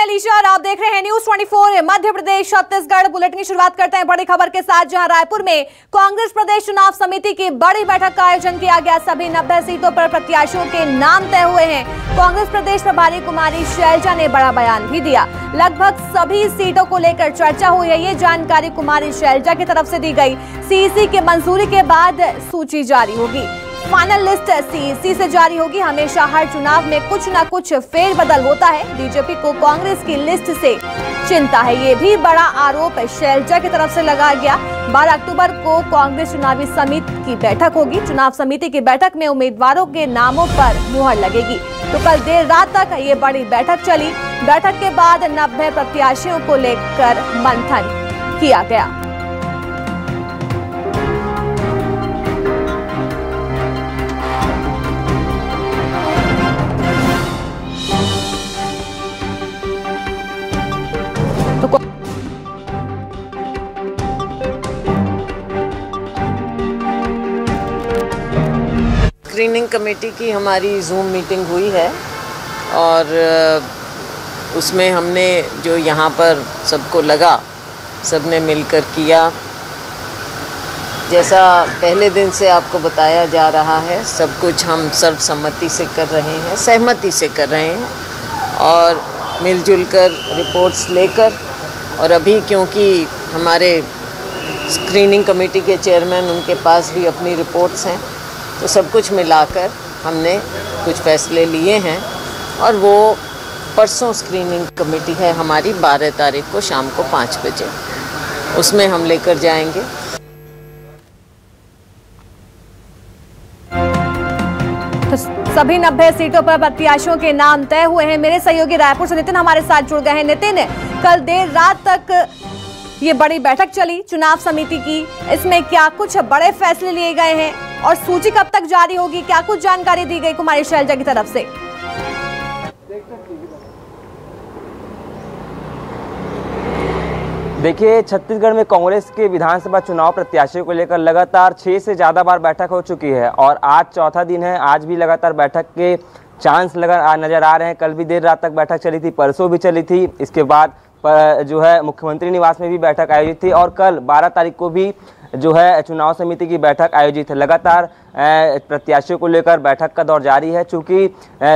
अलीशा और आप देख रहे हैं न्यूज 24 मध्य प्रदेश छत्तीसगढ़। बुलेटिन की शुरुआत करते हैं बड़ी खबर के साथ, जहां रायपुर में कांग्रेस प्रदेश चुनाव समिति की बड़ी बैठक का आयोजन किया गया। सभी 90 सीटों पर प्रत्याशियों के नाम तय हुए हैं। कांग्रेस प्रदेश प्रभारी कुमारी शैलजा ने बड़ा बयान भी दिया। लगभग सभी सीटों को लेकर चर्चा हुई है। ये जानकारी कुमारी शैलजा की तरफ से दी गई। सीईसी की मंजूरी के बाद सूची जारी होगी। फाइनल लिस्ट सीईसी से जारी होगी। हमेशा हर चुनाव में कुछ न कुछ फेरबदल होता है। बीजेपी को कांग्रेस की लिस्ट से चिंता है, ये भी बड़ा आरोप शैलजा की तरफ से लगाया गया। 12 अक्टूबर को कांग्रेस चुनावी समिति की बैठक होगी। चुनाव समिति की बैठक में उम्मीदवारों के नामों पर मुहर लगेगी। तो कल देर रात तक ये बड़ी बैठक चली। बैठक के बाद 90 प्रत्याशियों को लेकर मंथन किया गया। स्क्रीनिंग कमेटी की हमारी जूम मीटिंग हुई है और उसमें हमने जो यहाँ पर सबको लगा, सबने मिलकर किया। जैसा पहले दिन से आपको बताया जा रहा है, सब कुछ हम सर्वसम्मति से कर रहे हैं, सहमति से कर रहे हैं और मिलजुल कर रिपोर्ट्स लेकर। और अभी क्योंकि हमारे स्क्रीनिंग कमेटी के चेयरमैन, उनके पास भी अपनी रिपोर्ट्स हैं, तो सब कुछ मिलाकर हमने कुछ फैसले लिए हैं और वो परसों स्क्रीनिंग कमेटी है हमारी 12 तारीख को शाम को 5 बजे, उसमें हम लेकर जाएंगे। तो सभी 90 सीटों पर प्रत्याशियों के नाम तय हुए हैं। मेरे सहयोगी रायपुर से नितिन हमारे साथ जुड़ गए हैं। नितिन, कल देर रात तक ये बड़ी बैठक चली चुनाव समिति की, इसमें क्या कुछ बड़े फैसले लिए गए हैं और सूची कब तक जारी होगी, क्या कुछ जानकारी दी गई कुमारी शैलजा की तरफ से? देखिए, छत्तीसगढ़ में कांग्रेस के विधानसभा चुनाव प्रत्याशियों को लेकर लगातार 6 से ज़्यादा बार बैठक हो चुकी है और आज चौथा दिन है। आज भी लगातार बैठक के चांस नजर आ रहे हैं। कल भी देर रात तक बैठक चली थी, परसों भी चली थी। इसके बाद जो है मुख्यमंत्री निवास में भी बैठक आयोजित थी और कल 12 तारीख को भी जो है चुनाव समिति की बैठक आयोजित है। लगातार प्रत्याशियों को लेकर बैठक का दौर जारी है। चूँकि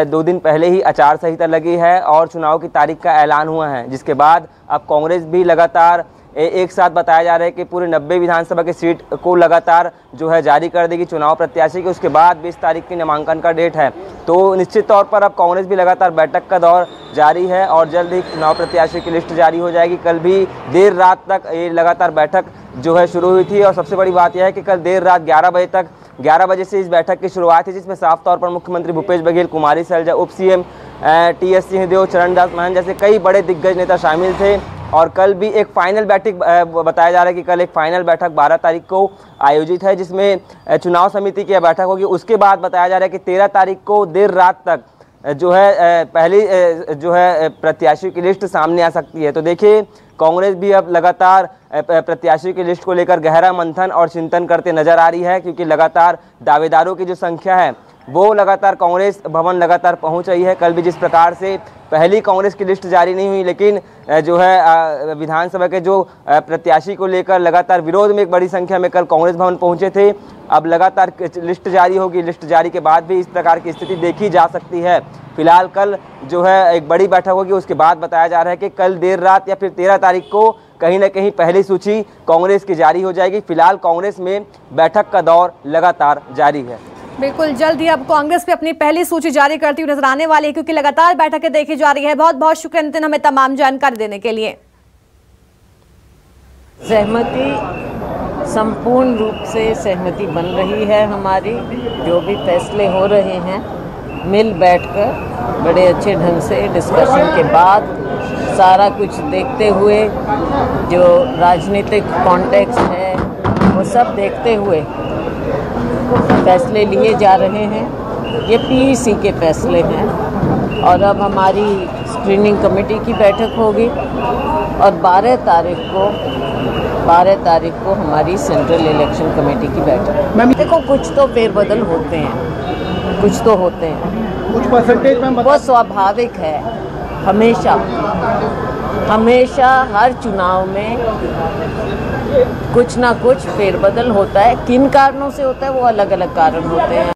2 दिन पहले ही आचार संहिता लगी है और चुनाव की तारीख का ऐलान हुआ है, जिसके बाद अब कांग्रेस भी लगातार एक साथ बताया जा रहा है कि पूरे 90 विधानसभा की सीट को लगातार जो है जारी कर देगी चुनाव प्रत्याशी की। उसके बाद 20 तारीख की नामांकन का डेट है। तो निश्चित तौर पर अब कांग्रेस भी लगातार बैठक का दौर जारी है और जल्द ही चुनाव प्रत्याशी की लिस्ट जारी हो जाएगी। कल भी देर रात तक ये लगातार बैठक जो है शुरू हुई थी और सबसे बड़ी बात यह है कि कल देर रात 11 बजे से इस बैठक की शुरुआत है, जिसमें साफ तौर पर मुख्यमंत्री भूपेश बघेल, कुमारी शैलजा, उप सीएम टीएस सिंहदेव, चरणदास महंत जैसे कई बड़े दिग्गज नेता शामिल थे। और कल भी एक फाइनल बैठक बताया जा रहा है कि कल एक फाइनल बैठक 12 तारीख को आयोजित है, जिसमें चुनाव समिति की बैठक होगी। उसके बाद बताया जा रहा है कि 13 तारीख को देर रात तक जो है पहली जो है प्रत्याशी की लिस्ट सामने आ सकती है। तो देखिए, कांग्रेस भी अब लगातार प्रत्याशी की लिस्ट को लेकर गहरा मंथन और चिंतन करते नजर आ रही है, क्योंकि लगातार दावेदारों की जो संख्या है वो लगातार कांग्रेस भवन लगातार पहुंच रही है। कल भी जिस प्रकार से पहली कांग्रेस की लिस्ट जारी नहीं हुई, लेकिन जो है विधानसभा के जो प्रत्याशी को लेकर लगातार विरोध में एक बड़ी संख्या में कल कांग्रेस भवन पहुंचे थे। अब लगातार लिस्ट जारी होगी। लिस्ट जारी के बाद भी इस प्रकार की स्थिति देखी जा सकती है। फिलहाल कल जो है एक बड़ी बैठक होगी, उसके बाद बताया जा रहा है कि कल देर रात या फिर 13 तारीख को कहीं ना कहीं पहली सूची कांग्रेस की जारी हो जाएगी। फिलहाल कांग्रेस में बैठक का दौर लगातार जारी है। बिल्कुल जल्द ही अब कांग्रेस भी अपनी पहली सूची जारी करती हुई नजर आने वाली है, क्योंकि लगातार बैठकें देखी जा रही है। बहुत बहुत शुक्रिया नितिन, हमें तमाम जानकारी देने के लिए। सहमति, संपूर्ण रूप से सहमति बन रही है हमारी। जो भी फैसले हो रहे हैं, मिल बैठकर बड़े अच्छे ढंग से डिस्कशन के बाद, सारा कुछ देखते हुए, जो राजनीतिक कॉन्टेक्स्ट है वो सब देखते हुए फैसले लिए जा रहे हैं। ये पीईसी के फैसले हैं और अब हमारी स्क्रीनिंग कमेटी की बैठक होगी और 12 तारीख को हमारी सेंट्रल इलेक्शन कमेटी की बैठक। देखो, कुछ तो फेरबदल होते हैं, कुछ तो होते हैं, कुछ परसेंटेज में वो स्वाभाविक है। हमेशा हमेशा हर चुनाव में कुछ ना कुछ फेरबदल होता है। किन कारणों से होता है वो अलग अलग कारण होते हैं।